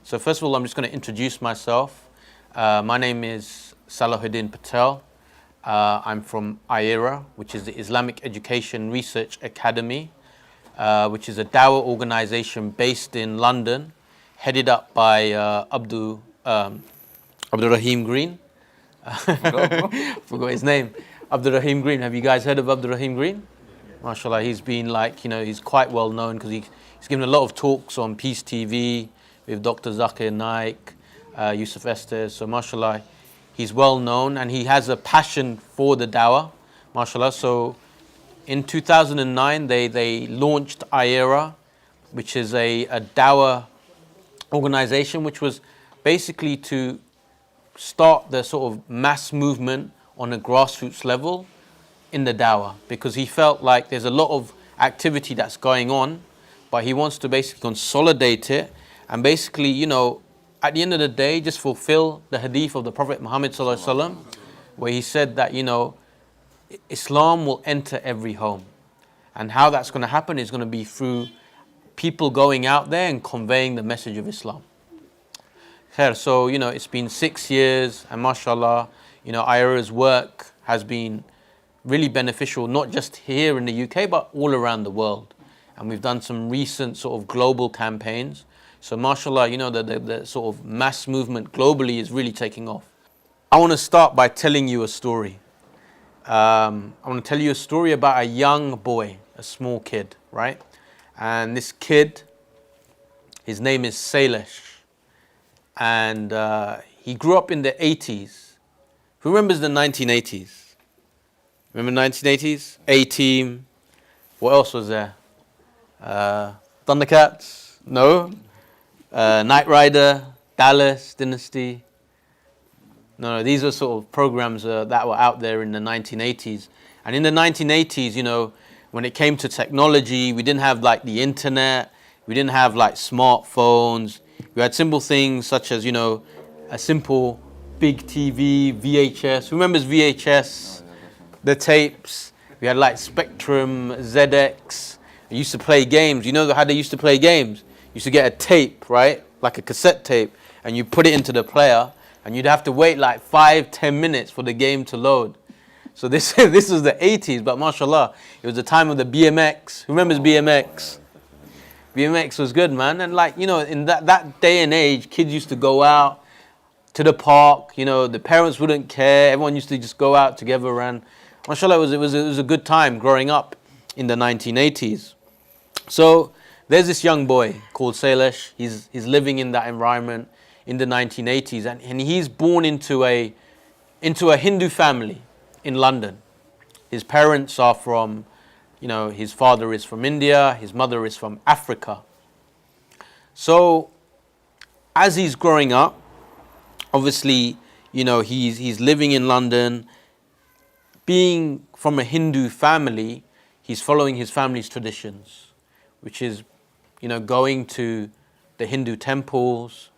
So first of all, I'm just going to introduce myself. My name is Salahuddin Patel. I'm from IERA, which is the Islamic Education Research Academy, which is a Dawah organization based in London, headed up by Abdul Rahim Green. Forgot his name. Abdul Rahim Green. Have you guys heard of Abdul Rahim Green? MashaAllah, he's been he's quite well known because he's given a lot of talks on Peace TV with Dr. Zakir Naik, Yusuf Estes. So MashaAllah, he's well known and he has a passion for the dawah, MashaAllah. So in 2009, they launched IERA, which is a dawah organization, which was basically to start the sort of mass movement on a grassroots level in the dawah, because he felt like there's a lot of activity that's going on, but he wants to basically consolidate it and basically, at the end of the day, just fulfill the hadith of the Prophet Muhammad sallallahu alaihi wasallam, where he said that, Islam will enter every home. And how that's going to happen is going to be through people going out there and conveying the message of Islam. So, it's been 6 years and mashallah, IERA's work has been really beneficial, not just here in the UK, but all around the world. And we've done some recent sort of global campaigns. So mashallah, the sort of mass movement globally is really taking off. I want to start by telling you a story. I want to tell you a story about a young boy, a small kid, right? And this kid, his name is Sailesh. And he grew up in the 80s. Who remembers the 1980s? Remember 1980s? A-Team. What else was there? Thundercats? No. Knight Rider, Dallas, Dynasty. No, these were sort of programs that were out there in the 1980s. And in the 1980s, when it came to technology, we didn't have like the internet, we didn't have like smartphones. We had simple things such as, a simple big TV, VHS. Who remembers VHS? The tapes. We had like Spectrum, ZX. We used to play games. You know how they used to play games? You used to get a tape, right? Like a cassette tape, and you put it into the player, and you'd have to wait like 5-10 minutes for the game to load. So this was the 80s, but mashallah, it was the time of the BMX. Who remembers BMX? BMX was good, man. And in that day and age, kids used to go out to the park. The parents wouldn't care. Everyone used to just go out together, and mashallah, it was a good time growing up in the 1980s. So there's this young boy called Sailesh. He's living in that environment in the 1980s, and he's born into a Hindu family in London. His parents are from, his father is from India, his mother is from Africa. So as he's growing up, obviously, he's living in London. Being from a Hindu family, he's following his family's traditions, which is, going to the Hindu temples,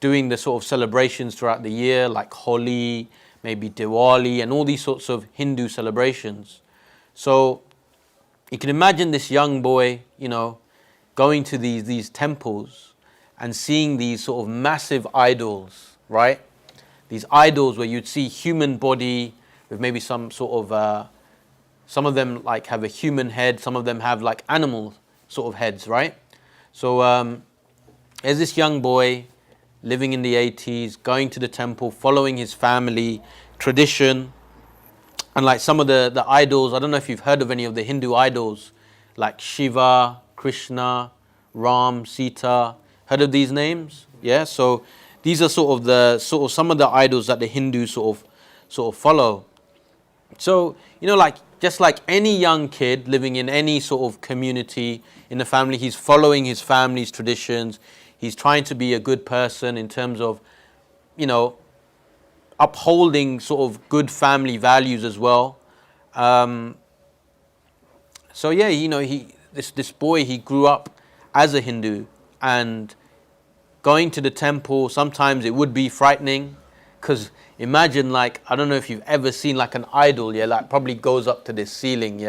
doing the sort of celebrations throughout the year, like Holi, maybe Diwali, and all these sorts of Hindu celebrations. So you can imagine this young boy, going to these temples and seeing these sort of massive idols, right? These idols where you'd see human body with maybe some sort of, some of them like have a human head, some of them have like animal sort of heads, right? So there's this young boy living in the 80s, going to the temple, following his family tradition. And like some of the idols, I don't know if you've heard of any of the Hindu idols, like Shiva, Krishna, Ram, Sita. Heard of these names? Yeah, so these are sort of some of the idols that the Hindus sort of follow. So, just like any young kid living in any sort of community in the family, he's following his family's traditions. He's trying to be a good person in terms of, upholding sort of good family values as well. So yeah, this boy, he grew up as a Hindu, and going to the temple, sometimes it would be frightening, because imagine I don't know if you've ever seen an idol, probably goes up to this ceiling,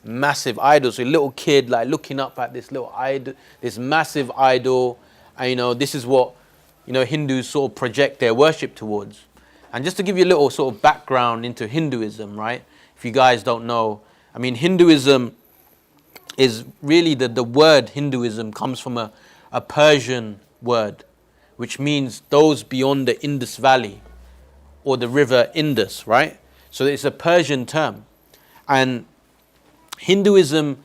massive idol. So a little kid looking up at this little idol, this massive idol, and this is what Hindus sort of project their worship towards. And just to give you a little sort of background into Hinduism, right? If you guys don't know, I mean, Hinduism is really the word Hinduism comes from a Persian word, which means those beyond the Indus Valley or the river Indus, right? So it's a Persian term. And Hinduism,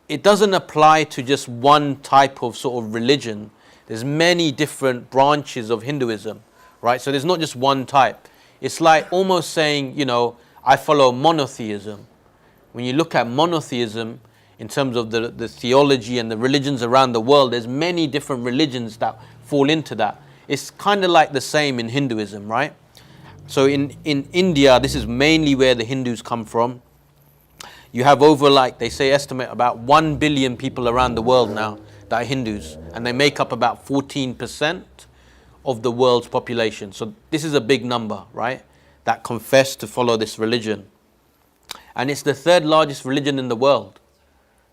it doesn't apply to just one type of sort of religion. There's many different branches of Hinduism, right? So there's not just one type. It's like almost saying, I follow monotheism. When you look at monotheism, in terms of the theology and the religions around the world, there's many different religions that fall into that. It's kind of like the same in Hinduism, right? So in India, this is mainly where the Hindus come from. You have over, like they say, estimate about 1 billion people around the world now that are Hindus, and they make up about 14% of the world's population. So this is a big number, right, that confess to follow this religion. And it's the third largest religion in the world.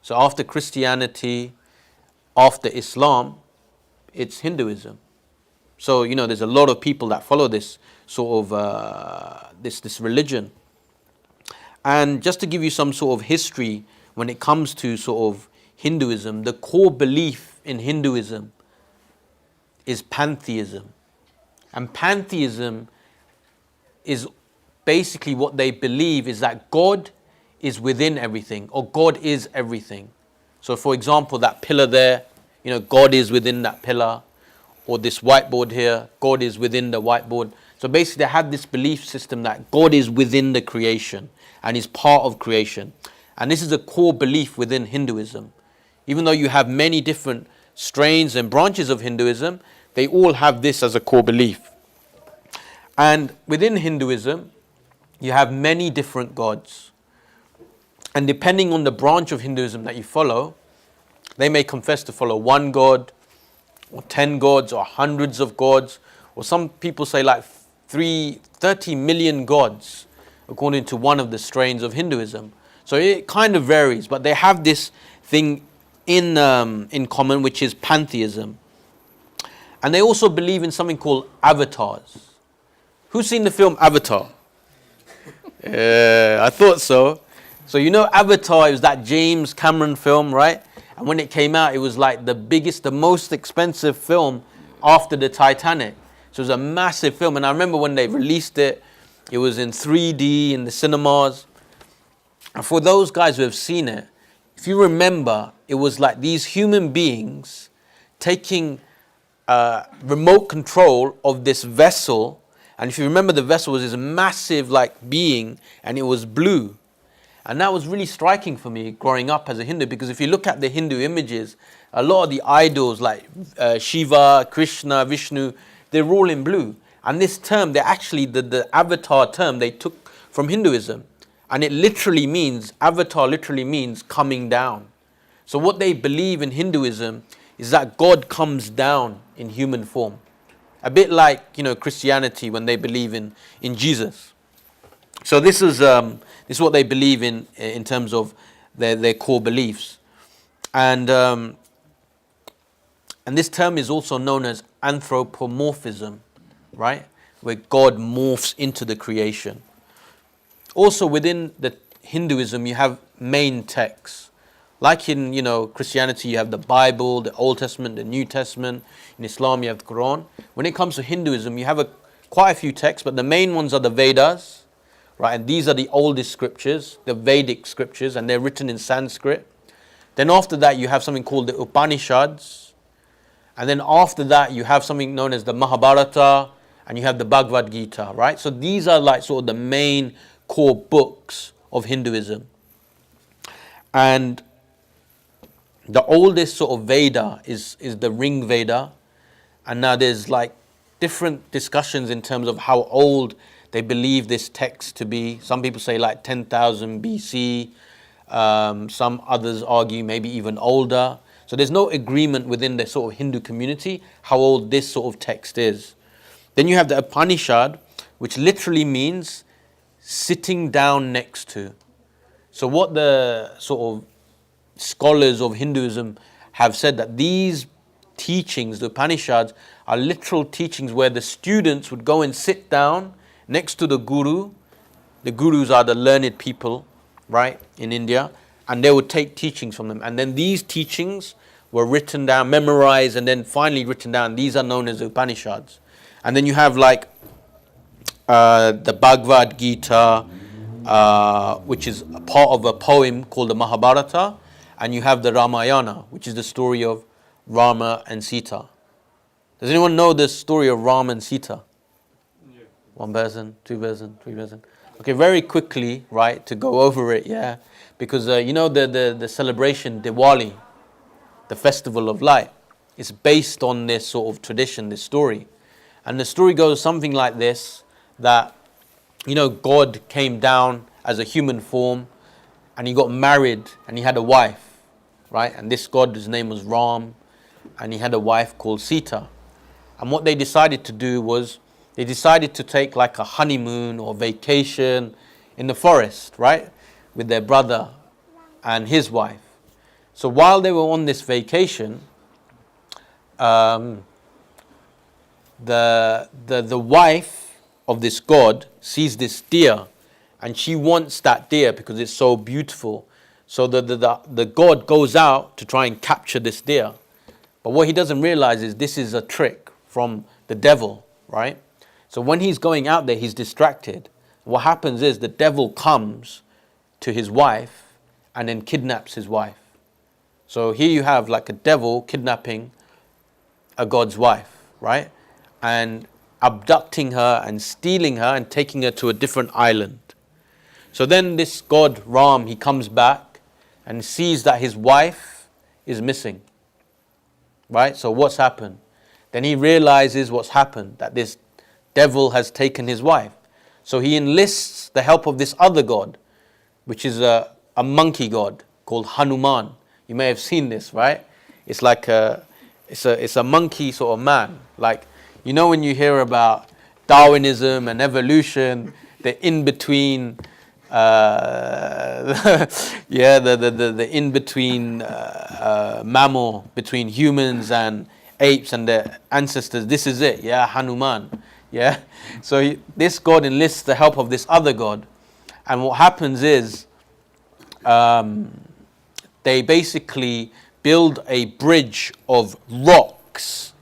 So after Christianity, after Islam, it's Hinduism. So, there's a lot of people that follow this sort of, this religion. And just to give you some sort of history, when it comes to sort of Hinduism, the core belief in Hinduism is pantheism. And pantheism is basically what they believe is that God is within everything, or God is everything. So for example, that pillar there, God is within that pillar, or this whiteboard here, God is within the whiteboard. So basically they have this belief system that God is within the creation and is part of creation. And this is a core belief within Hinduism. Even though you have many different strains and branches of Hinduism, they all have this as a core belief. And within Hinduism, you have many different gods. And depending on the branch of Hinduism that you follow, they may confess to follow one god, or 10 gods, or hundreds of gods, or some people say like 30 million gods, according to one of the strains of Hinduism. So it kind of varies, but they have this thing in common, which is pantheism. And they also believe in something called avatars. Who's seen the film Avatar? I thought so. So Avatar is that James Cameron film, right? And when it came out, it was like the biggest, the most expensive film after the Titanic. So it was a massive film. And I remember when they released it, it was in 3D in the cinemas. And for those guys who have seen it, if you remember, it was like these human beings taking remote control of this vessel. And if you remember, the vessel was this massive being, and it was blue. And that was really striking for me growing up as a Hindu, because if you look at the Hindu images, a lot of the idols like Shiva, Krishna, Vishnu, they're all in blue. And this term, they're actually the avatar term they took from Hinduism. And it literally means, avatar literally means coming down. So what they believe in Hinduism is that God comes down in human form. A bit like, Christianity when they believe in Jesus. So this is what they believe in terms of their core beliefs. And this term is also known as anthropomorphism, right? Where God morphs into the creation. Also within the Hinduism, you have main texts. Like in, Christianity, you have the Bible, the Old Testament, the New Testament. In Islam, you have the Quran. When it comes to Hinduism, you have quite a few texts, but the main ones are the Vedas, right? And these are the oldest scriptures, the Vedic scriptures, and they're written in Sanskrit. Then after that, you have something called the Upanishads. And then after that, you have something known as the Mahabharata, and you have the Bhagavad Gita, right? So these are like sort of the main core books of Hinduism. And the oldest sort of Veda is the Ring Veda. And now there's like different discussions in terms of how old they believe this text to be. Some people say like 10,000 BC. Some others argue maybe even older. So there's no agreement within the sort of Hindu community how old this sort of text is. Then you have the Upanishad, which literally means sitting down next to. So what the sort of scholars of Hinduism have said, that these teachings, the Upanishads, are literal teachings where the students would go and sit down next to the guru. The gurus are the learned people, right, in India, and they would take teachings from them. And then these teachings were written down, memorized, and then finally written down. These are known as Upanishads. And then you have like the Bhagavad Gita, which is a part of a poem called the Mahabharata, and you have the Ramayana, which is the story of Rama and Sita. Does anyone know the story of Rama and Sita? Yeah. One person, two person, three person. Okay, very quickly, right, to go over it, yeah, because you know the celebration, Diwali, the festival of light, is based on this sort of tradition, this story. And the story goes something like this, that, you know, God came down as a human form, and he got married, and he had a wife, right? And this God, his name was Ram, and he had a wife called Sita. And what they decided to do was, they decided to take like a honeymoon or vacation in the forest, right? With their brother and his wife. So while they were on this vacation, the wife of this god sees this deer, and she wants that deer because it's so beautiful. So the god goes out to try and capture this deer. But what he doesn't realize is this is a trick from the devil, right? So when he's going out there, he's distracted. What happens is the devil comes to his wife and then kidnaps his wife. So here you have like a devil kidnapping a god's wife, right? And abducting her and stealing her and taking her to a different island. So then this god Ram, he comes back and sees that his wife is missing, right? So what's happened? Then he realizes what's happened, that this devil has taken his wife. So he enlists the help of this other god, which is a monkey god called Hanuman. You may have seen this, right? It's like it's a monkey sort of man. Like, you know, when you hear about Darwinism and evolution, the in-between, the in-between mammal between humans and apes and their ancestors. This is it, yeah, Hanuman, yeah. So this god enlists the help of this other god, and what happens is they basically build a bridge of rocks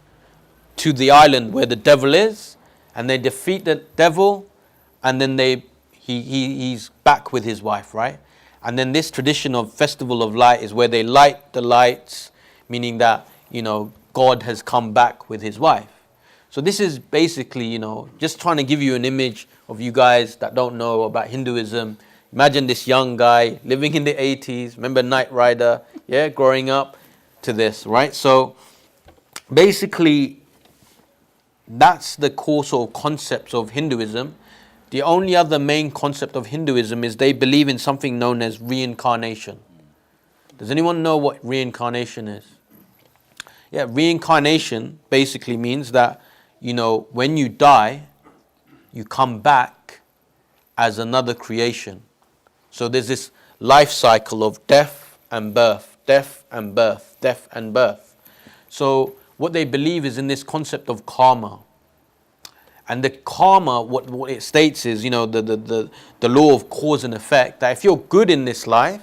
to the island where the devil is, and they defeat the devil, and then he's back with his wife, right? And then this tradition of Festival of Light is where they light the lights, meaning that, you know, God has come back with his wife. So this is basically, you know, just trying to give you an image of you guys that don't know about Hinduism. Imagine this young guy living in the 80s, remember Knight Rider, yeah, growing up to this, right? So basically, that's the core sort of concepts of Hinduism. The only other main concept of Hinduism is they believe in something known as reincarnation. Does anyone know what reincarnation is? Yeah, reincarnation basically means that, you know, when you die, you come back as another creation. So there's this life cycle of death and birth, death and birth, death and birth. So what they believe is in this concept of karma. And the karma, what it states is, you know, the law of cause and effect, that if you're good in this life,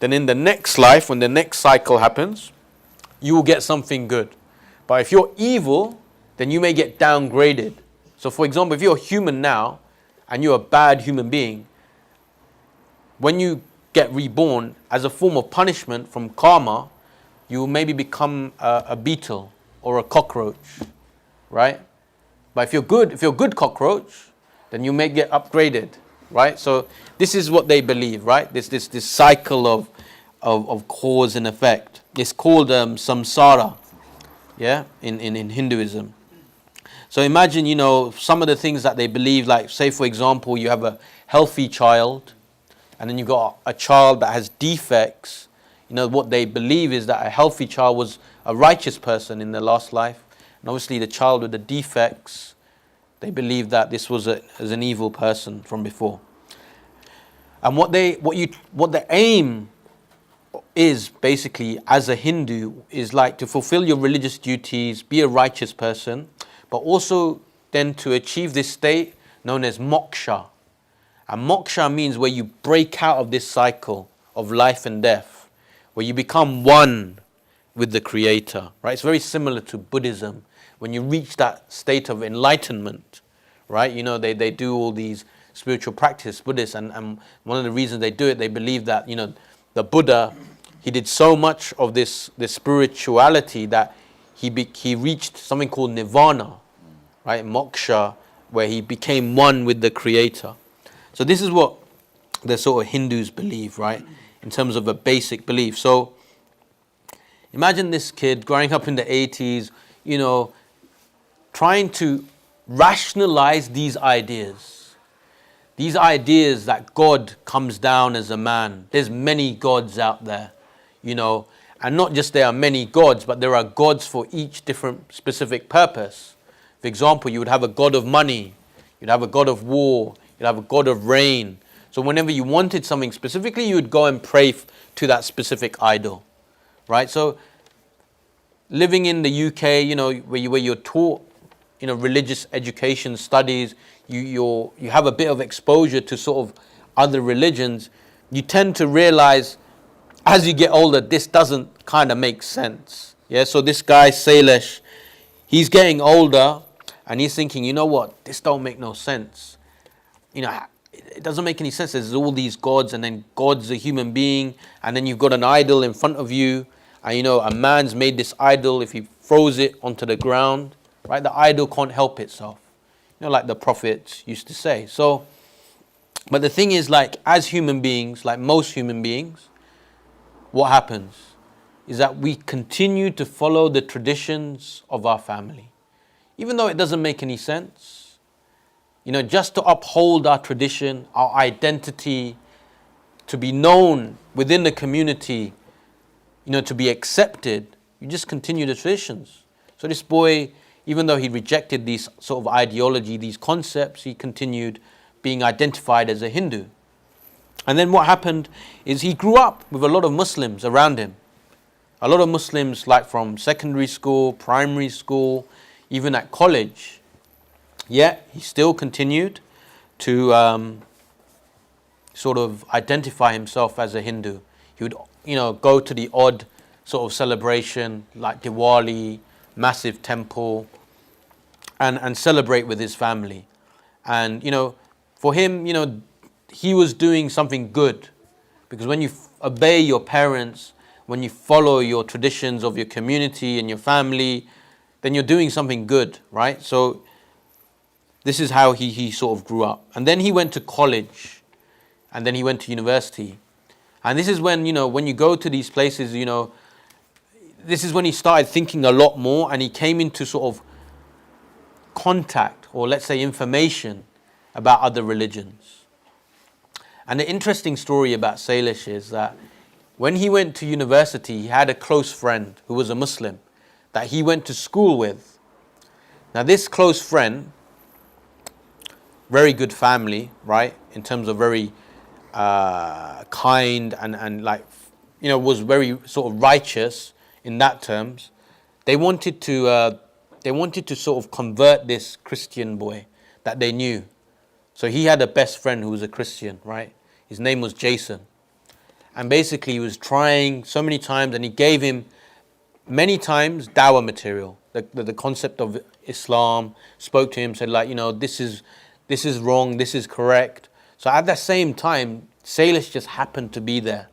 then in the next life, when the next cycle happens, you will get something good. But if you're evil, then you may get downgraded. So for example, if you're a human now, and you're a bad human being, when you get reborn, as a form of punishment from karma, you will maybe become a beetle or a cockroach, right? But if you're a good cockroach, then you may get upgraded, right? So this is what they believe, right? This cycle of cause and effect. It's called samsara, yeah, in Hinduism. So imagine, you know, some of the things that they believe, like say for example, you have a healthy child, and then you've got a child that has defects. You know, what they believe is that a healthy child was a righteous person in their last life. And obviously the child with the defects, they believe that this was an evil person from before. And what the aim is basically, as a Hindu, is like to fulfill your religious duties, be a righteous person, but also then to achieve this state known as moksha. And moksha means where you break out of this cycle of life and death, where you become one with the Creator, right? It's very similar to Buddhism. When you reach that state of enlightenment, right? You know, they do all these spiritual practice, Buddhists, and one of the reasons they do it, they believe that, you know, the Buddha, he did so much of this spirituality that he reached something called nirvana, right? Moksha, where he became one with the Creator. So this is what the sort of Hindus believe, right? In terms of a basic belief. So imagine this kid growing up in the 80s, you know, trying to rationalize these ideas. These ideas that God comes down as a man. There's many gods out there, you know, and not just there are many gods, but there are gods for each different specific purpose. For example, you would have a god of money, you'd have a god of war, you'd have a god of rain. So whenever you wanted something specifically, you would go and pray to that specific idol, right? So living in the UK, you know, where you're taught, you know, religious education studies, you have a bit of exposure to sort of other religions, you tend to realize as you get older, this doesn't kind of make sense. Yeah, so this guy, Sailesh, he's getting older and he's thinking, you know what, this don't make no sense. You know, it doesn't make any sense. There's all these gods, and then God's a human being, and then you've got an idol in front of you, and you know, a man's made this idol. If he throws it onto the ground, right, the idol can't help itself. You know, like the prophets used to say. So, but the thing is, like, as human beings, like most human beings, what happens is that we continue to follow the traditions of our family. Even though it doesn't make any sense, you know, just to uphold our tradition, our identity, to be known within the community, you know, to be accepted, you just continue the traditions. So this boy, even though he rejected these sort of ideology, these concepts, he continued being identified as a Hindu. And then what happened is he grew up with a lot of Muslims around him. A lot of Muslims, like from secondary school, primary school, even at college. Yet he still continued to sort of identify himself as a Hindu. He would, you know, go to the odd sort of celebration like Diwali, massive temple, and celebrate with his family. And, you know, for him, you know, he was doing something good, because when you obey your parents, when you follow your traditions of your community and your family, then you're doing something good, right? So this is how he sort of grew up. And then he went to college, and then he went to university. And this is when, you know, when you go to these places, you know, this is when he started thinking a lot more, and he came into sort of contact, or let's say information, about other religions. And the interesting story about Sailesh is that when he went to university, he had a close friend who was a Muslim that he went to school with. Now this close friend, very good family, right, in terms of very kind and like, you know, was very sort of righteous in that terms. They wanted to sort of convert this Christian boy that they knew. So he had a best friend who was a Christian, right? His name was Jason. And basically he was trying so many times, and he gave him many times dawah material, the concept of Islam, spoke to him, said like, you know, this is wrong, this is correct. So at the same time, Sailesh just happened to be there,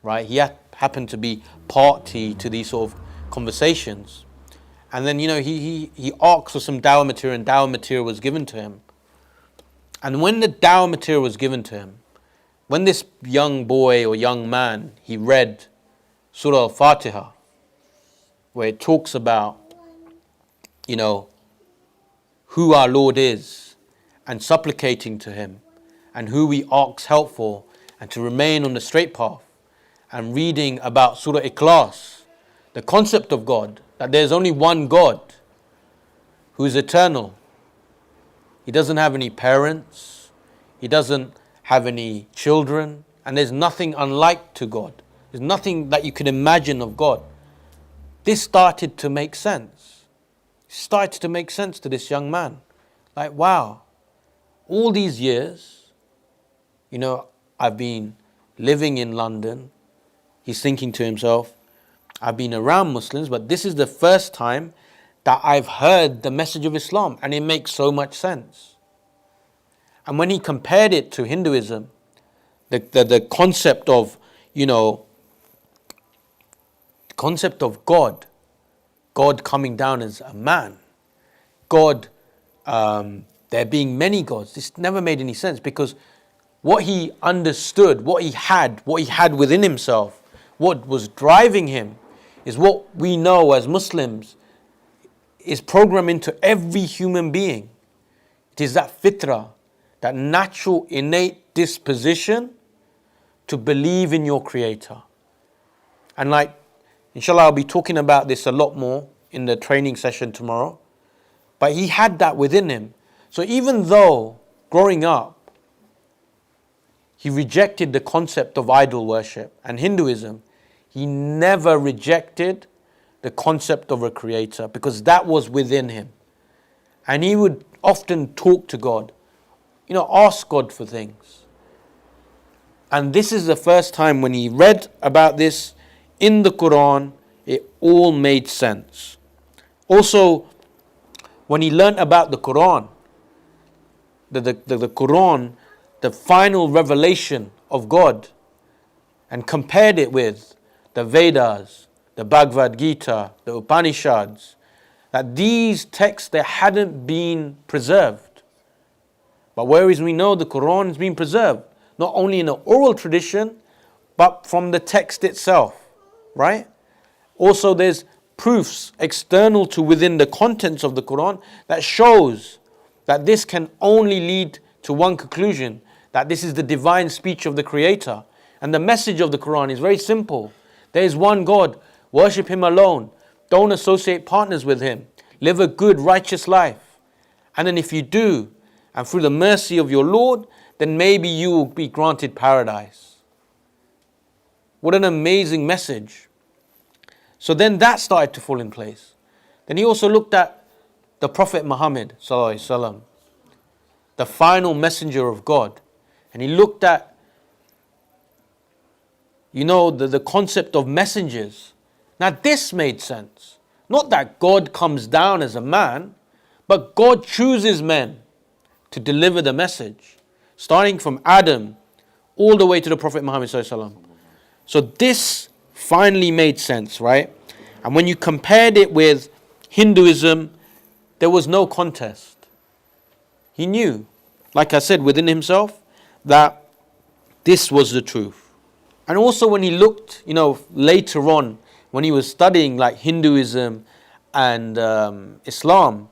right? He happened to be party to these sort of conversations. And then, you know, he asked for some dawah material, and dawah material was given to him. And when the dawah material was given to him, when this young boy or young man, he read Surah Al-Fatiha, where it talks about, you know, who our Lord is, and supplicating to him, and who we ask help for, and to remain on the straight path, and reading about Surah Ikhlas, the concept of God, that there's only one God who is eternal. He doesn't have any parents, he doesn't have any children, and there's nothing unlike to God. There's nothing that you can imagine of God. This started to make sense. It started to make sense to this young man. Like, wow, all these years, I've been living in London. He's thinking to himself, I've been around Muslims, but this is the first time that I've heard the message of Islam, and it makes so much sense. And when he compared it to Hinduism, the concept of, concept of God coming down as a man, God, there being many gods, this never made any sense, because what he understood, what he had within himself, what was driving him, is what we know as Muslims is programmed into every human being. It is that fitrah, that natural innate disposition to believe in your Creator. And inshallah, I'll be talking about this a lot more in the training session tomorrow. But he had that within him. So even though growing up, he rejected the concept of idol worship and Hinduism, he never rejected the concept of a creator, because that was within him. And he would often talk to God, ask God for things. And this is the first time when he read about this in the Quran, it all made sense. Also, when he learned about the Quran, the Quran, the final revelation of God, and compared it with the Vedas, the Bhagavad Gita, the Upanishads, that these texts, they hadn't been preserved. But whereas we know the Quran has been preserved, not only in an oral tradition, but from the text itself, right? Also, there's proofs external to within the contents of the Quran that shows that this can only lead to one conclusion, that this is the divine speech of the Creator. And the message of the Quran is very simple. There is one God, worship Him alone, don't associate partners with Him, live a good, righteous life. And then if you do, and through the mercy of your Lord, then maybe you will be granted paradise. What an amazing message. So then that started to fall in place. Then he also looked at the Prophet Muhammad sallallahu alaihi wasallam, the final messenger of God. And he looked at, the concept of messengers. Now this made sense. Not that God comes down as a man, but God chooses men to deliver the message. Starting from Adam all the way to the Prophet Muhammad sallallahu alaihi wasallam. So this finally made sense, right? And when you compared it with Hinduism, there was no contest. He knew, like I said, within himself, that this was the truth. And also when he looked, later on, when he was studying like Hinduism and Islam,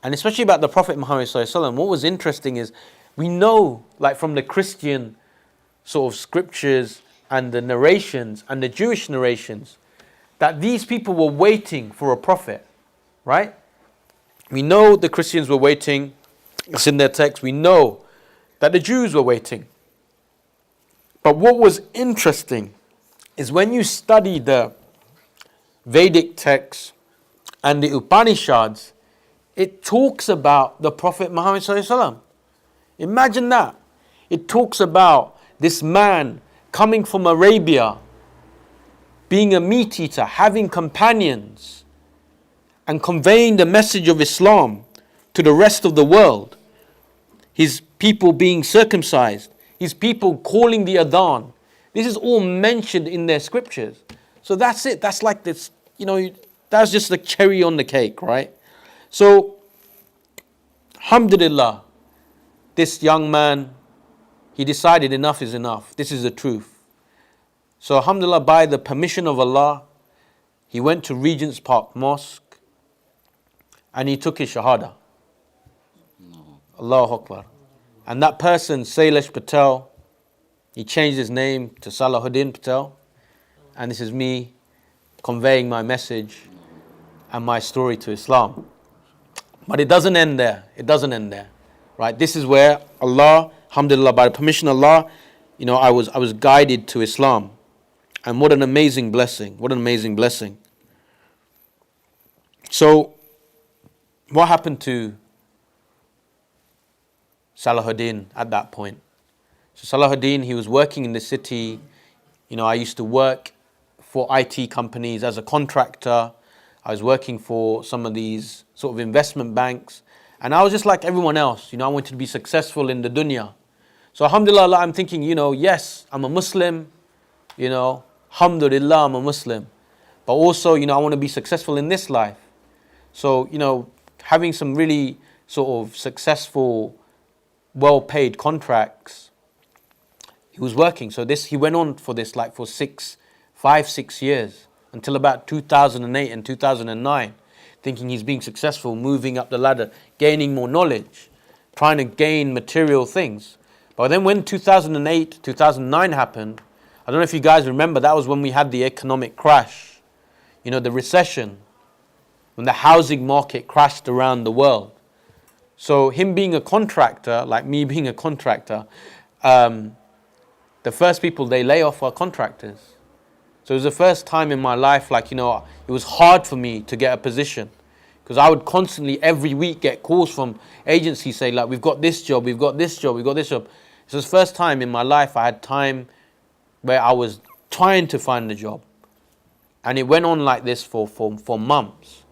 and especially about the Prophet Muhammad sallallahu alaihi wasallam, what was interesting is, we know, like from the Christian sort of scriptures and the narrations and the Jewish narrations, that these people were waiting for a prophet, right? We know the Christians were waiting, it's in their text. We know that the Jews were waiting. But what was interesting is when you study the Vedic texts and the Upanishads, it talks about the Prophet Muhammad sallallahu alaihi wasallam. Imagine that. It talks about this man coming from Arabia, being a meat eater, having companions, and conveying the message of Islam to the rest of the world. His people being circumcised, his people calling the adhan. This is all mentioned in their scriptures. So that's it. That's like this, that's just the cherry on the cake, right? So, alhamdulillah, this young man, he decided enough is enough. This is the truth. So alhamdulillah, by the permission of Allah, he went to Regent's Park Mosque and he took his shahada. Allahu Akbar. And that person, Sailesh Patel, he changed his name to Salahuddin Patel. And this is me conveying my message and my story to Islam. But it doesn't end there. It doesn't end there. Right? This is where Allah, alhamdulillah, by the permission of Allah, I was guided to Islam. And what an amazing blessing. What an amazing blessing. So, what happened to Salahuddin at that point? So Salahuddin, he was working in the city. I used to work for IT companies as a contractor. I was working for some of these sort of investment banks. And I was just like everyone else. I wanted to be successful in the dunya. So alhamdulillah, I'm thinking, yes, I'm a Muslim. Alhamdulillah, I'm a Muslim. But also, I want to be successful in this life. So, having some really sort of successful, well-paid contracts, he was working. So he went on for this like for 5, 6 years until about 2008 and 2009, thinking he's being successful, moving up the ladder, gaining more knowledge, trying to gain material things. But then when 2008, 2009 happened, I don't know if you guys remember, that was when we had the economic crash, the recession, when the housing market crashed around the world. So him being a contractor, like me being a contractor, the first people they lay off are contractors. So it was the first time in my life, it was hard for me to get a position. Because I would constantly, every week, get calls from agencies saying, we've got this job, we've got this job, we've got this job. It was the first time in my life I had time where I was trying to find a job. And it went on like this for months.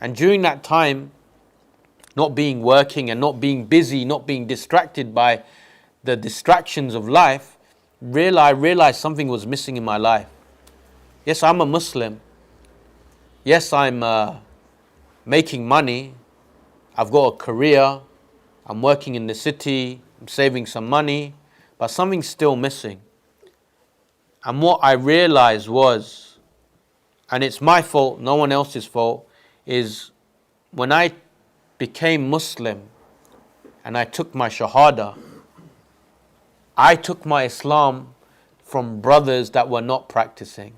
And during that time, not being working and not being busy, not being distracted by the distractions of life, I realized something was missing in my life. Yes, I'm a Muslim. Yes, I'm making money. I've got a career. I'm working in the city. I'm saving some money. But something's still missing. And what I realized was, and it's my fault, no one else's fault, is when I became Muslim and I took my Shahada, I took my Islam from brothers that were not practicing.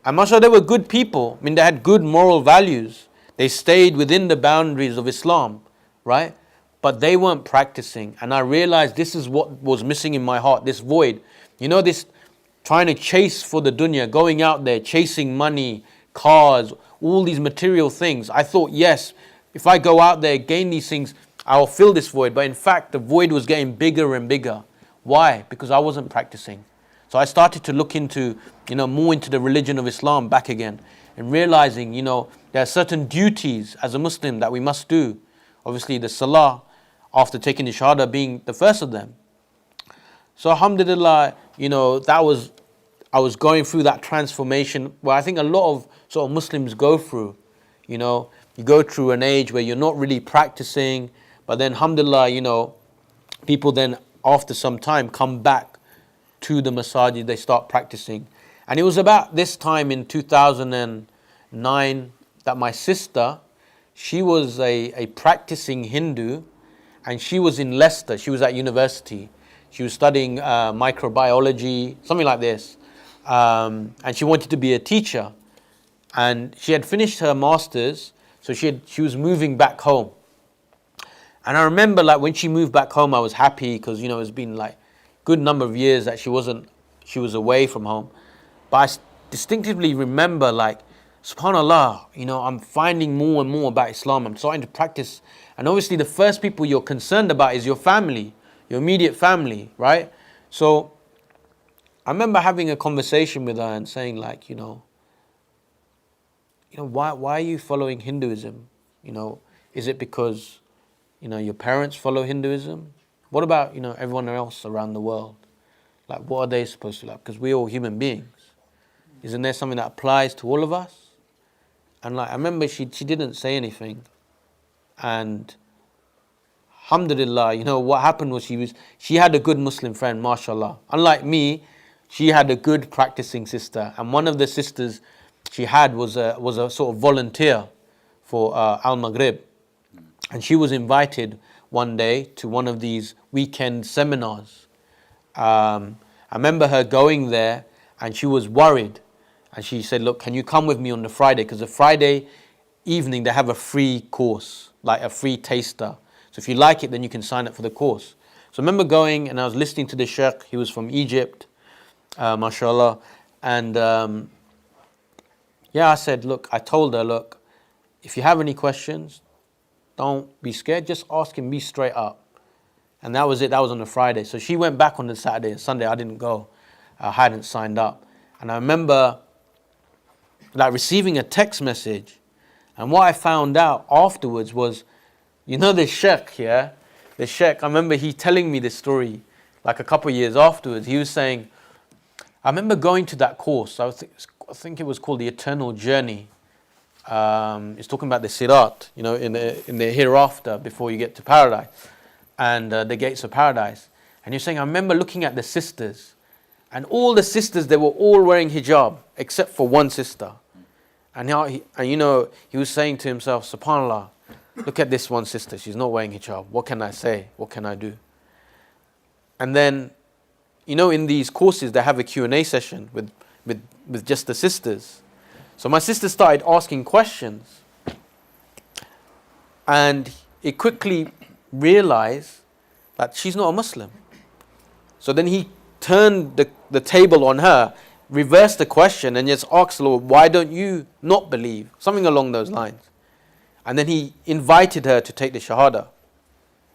And mashallah, they were good people. They had good moral values. They stayed within the boundaries of Islam, right? But they weren't practicing. And I realized this is what was missing in my heart, this void. This trying to chase for the dunya, going out there, chasing money, cars, all these material things. I thought, yes, if I go out there, gain these things, I'll fill this void. But in fact, the void was getting bigger and bigger. Why? Because I wasn't practicing. So I started to look into, more into the religion of Islam back again, and realizing, there are certain duties as a Muslim that we must do. Obviously, the Salah, after taking the Shahada, being the first of them. So alhamdulillah, I was going through that transformation where I think a lot of sort of Muslims go through. You go through an age where you're not really practicing, but then alhamdulillah, people then after some time come back to the masajid, they start practicing. And it was about this time in 2009 that my sister, she was a practicing Hindu, and she was in Leicester, she was at university. She was studying microbiology, something like this. And she wanted to be a teacher. And she had finished her master's, so she was moving back home. And I remember when she moved back home, I was happy because, it's been good number of years that she was away from home. But I distinctively remember subhanallah, I'm finding more and more about Islam. I'm starting to practice. And obviously the first people you're concerned about is your family, your immediate family, right? So I remember having a conversation with her and saying why are you following Hinduism? Is it because, your parents follow Hinduism? What about, everyone else around the world? What are they supposed to like? Because we're all human beings. Isn't there something that applies to all of us? And I remember she didn't say anything. And alhamdulillah, what happened was she had a good Muslim friend, mashallah. Unlike me, she had a good practicing sister. And one of the sisters she had was a sort of volunteer for Al Maghrib. And she was invited one day to one of these weekend seminars. I remember her going there and she was worried. And she said, look, can you come with me on the Friday? Because the Friday evening they have a free course, a free taster. So if you like it, then you can sign up for the course. So I remember going and I was listening to the sheikh. He was from Egypt. mashallah. And yeah, I said, look, I told her, look, if you have any questions, don't be scared, just ask him, be straight up. And that was it, that was on a Friday. So she went back on the Saturday and Sunday, I didn't go. I hadn't signed up. And I remember like receiving a text message, and what I found out afterwards was, you know the sheikh, yeah? The sheikh, I remember he telling me this story like a couple of years afterwards. He was saying, I remember going to that course, I think it was called The Eternal Journey. It's talking about the Sirat, you know, in the hereafter before you get to paradise, and the gates of paradise. And you're saying, I remember looking at the sisters, and all the sisters, they were all wearing hijab, except for one sister. And he was saying to himself, subhanAllah, look at this one sister, she's not wearing hijab. What can I say? What can I do? And then, you know, in these courses, they have a Q&A session with just the sisters. So my sister started asking questions, and he quickly realized that she's not a Muslim. So then he turned the table on her, reversed the question, and just asked the Lord, why don't you not believe? Something along those lines. And then he invited her to take the Shahada.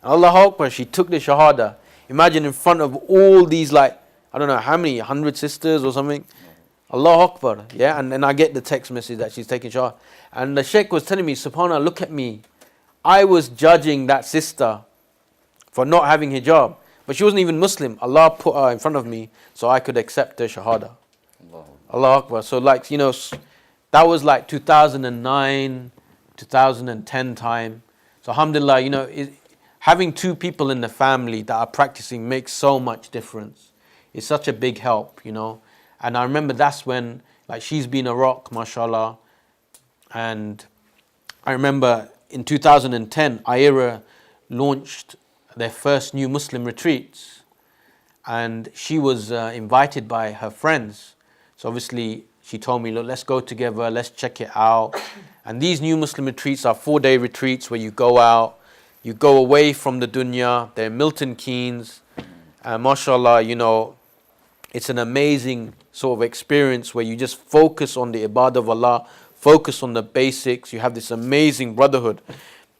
Allahu Akbar, she took the Shahada. Imagine in front of all these, like, I don't know how many, 100 sisters or something. Allahu Akbar, yeah, and then I get the text message that she's taking Shahada. And the Sheikh was telling me, subhanAllah, look at me. I was judging that sister for not having hijab. But she wasn't even Muslim. Allah put her in front of me so I could accept her Shahada. Allahu Akbar. So like, you know, that was like 2009, 2010 time. So alhamdulillah, you know, having two people in the family that are practicing makes so much difference. It's such a big help, you know. And I remember that's when, like, she's been a rock, mashallah. And I remember in 2010, IERA launched their first new Muslim retreats. And she was invited by her friends. So obviously, she told me, look, let's go together, let's check it out. And these new Muslim retreats are 4-day retreats where you go out, you go away from the dunya. They're Milton Keynes. And mashallah, you know, it's an amazing sort of experience where you just focus on the ibadah of Allah, focus on the basics. You have this amazing brotherhood.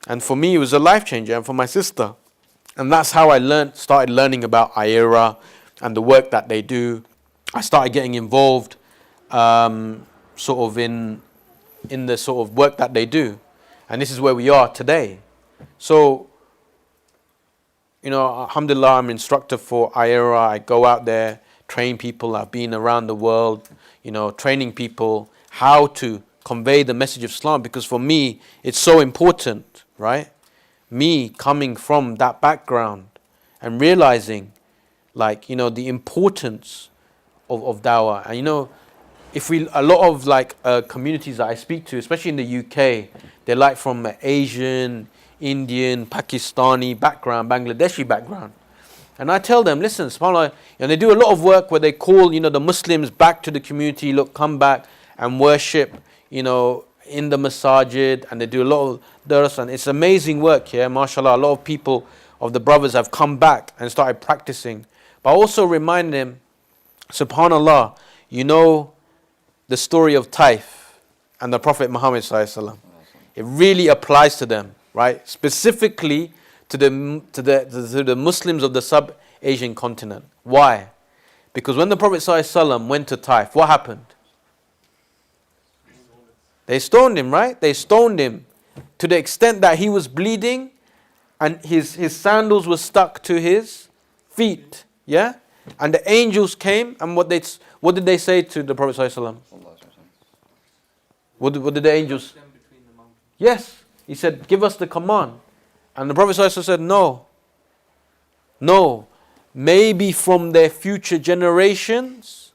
And for me, it was a life changer, and for my sister. And that's how I started learning about IERA and the work that they do. I started getting involved sort of in the sort of work that they do. And this is where we are today. So, you know, alhamdulillah, I'm instructor for IERA. I go out there, train people. I've been around the world, you know, training people how to convey the message of Islam, because for me, it's so important, right? Me coming from that background and realizing, like, you know, the importance of dawah. And, you know, a lot of like communities that I speak to, especially in the UK, they're like from Asian, Indian, Pakistani background, Bangladeshi background. And I tell them, listen, subhanAllah, and they do a lot of work where they call, you know, the Muslims back to the community, look, come back and worship, you know, in the masajid, and they do a lot of dars, and it's amazing work here, mashallah. A lot of people, of the brothers, have come back and started practicing. But I also remind them, subhanallah, you know the story of Taif and the Prophet Muhammad sallallahu alaihi wasallam. It really applies to them, right? Specifically to the Muslims of the sub-Asian continent. Why? Because when the Prophet sallallahu alaihi wasallam went to Taif, what happened? They stoned him, right? They stoned him to the extent that he was bleeding and his sandals were stuck to his feet. Yeah? And the angels came, and what did they say to the Prophet ﷺ? What did the angels? Yes. He said, give us the command. And the Prophet ﷺ said, no. No. Maybe from their future generations,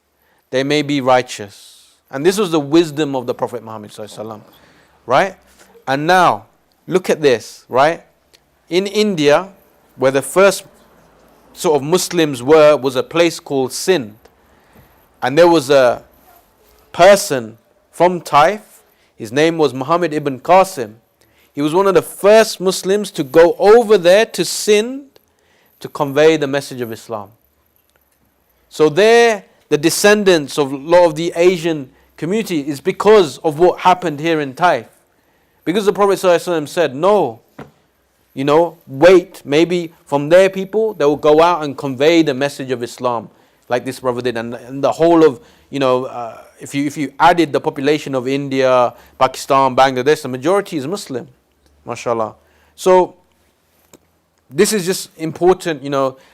they may be righteous. And this was the wisdom of the Prophet Muhammad ﷺ, right? And now, look at this, right? In India, where the first sort of Muslims was a place called Sindh. And there was a person from Taif, his name was Muhammad ibn Qasim. He was one of the first Muslims to go over there to Sindh to convey the message of Islam. So there, the descendants of a lot of the Asian community is because of what happened here in Taif. Because the Prophet ﷺ said, no, wait, maybe from their people, they will go out and convey the message of Islam, like this brother did. And the whole of, if you added the population of India, Pakistan, Bangladesh, the majority is Muslim, mashallah. So, this is just important,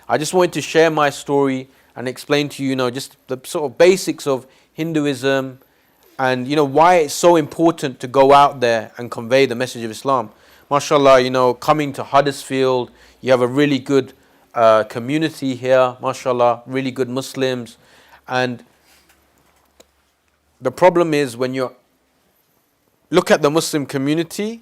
I just wanted to share my story and explain to you, just the sort of basics of Hinduism and, why it's so important to go out there and convey the message of Islam. MashaAllah, coming to Huddersfield, you have a really good community here, MashaAllah, really good Muslims. And the problem is when you look at the Muslim community,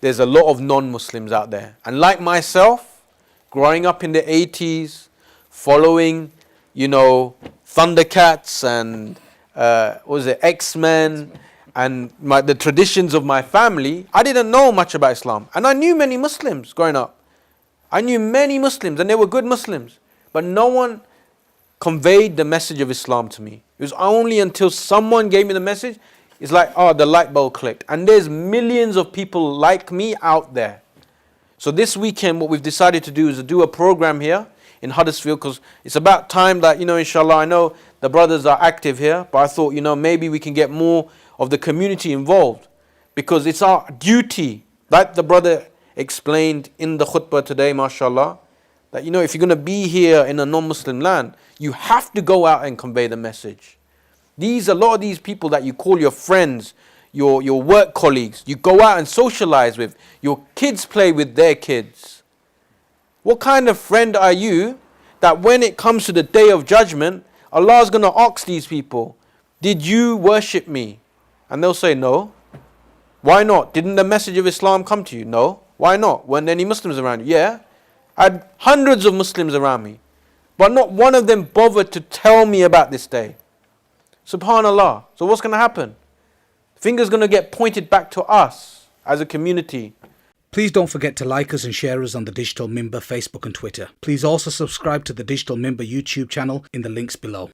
there's a lot of non-Muslims out there. And like myself, growing up in the 80s, following, Thundercats and X-Men and the traditions of my family, I didn't know much about Islam. And I knew many Muslims growing up. I knew many Muslims and they were good Muslims. But no one conveyed the message of Islam to me. It was only until someone gave me the message, it's like, the light bulb clicked. And there's millions of people like me out there. So this weekend, what we've decided to do is to do a program here in Huddersfield, because it's about time that, inshallah, I know the brothers are active here, but I thought, maybe we can get more of the community involved, because it's our duty, like the brother explained in the khutbah today, mashallah, that, if you're going to be here in a non-Muslim land, you have to go out and convey the message. A lot of these people that you call your friends, your work colleagues, you go out and socialize with, your kids play with their kids. What kind of friend are you that when it comes to the day of judgment, Allah is going to ask these people, did you worship me? And they'll say, no. Why not? Didn't the message of Islam come to you? No. Why not? Weren't there any Muslims around you? Yeah. I had hundreds of Muslims around me, but not one of them bothered to tell me about this day. Subhanallah. So what's going to happen? Finger's going to get pointed back to us as a community. Please don't forget to like us and share us on the Digital Minbar Facebook and Twitter. Please also subscribe to the Digital Minbar YouTube channel in the links below.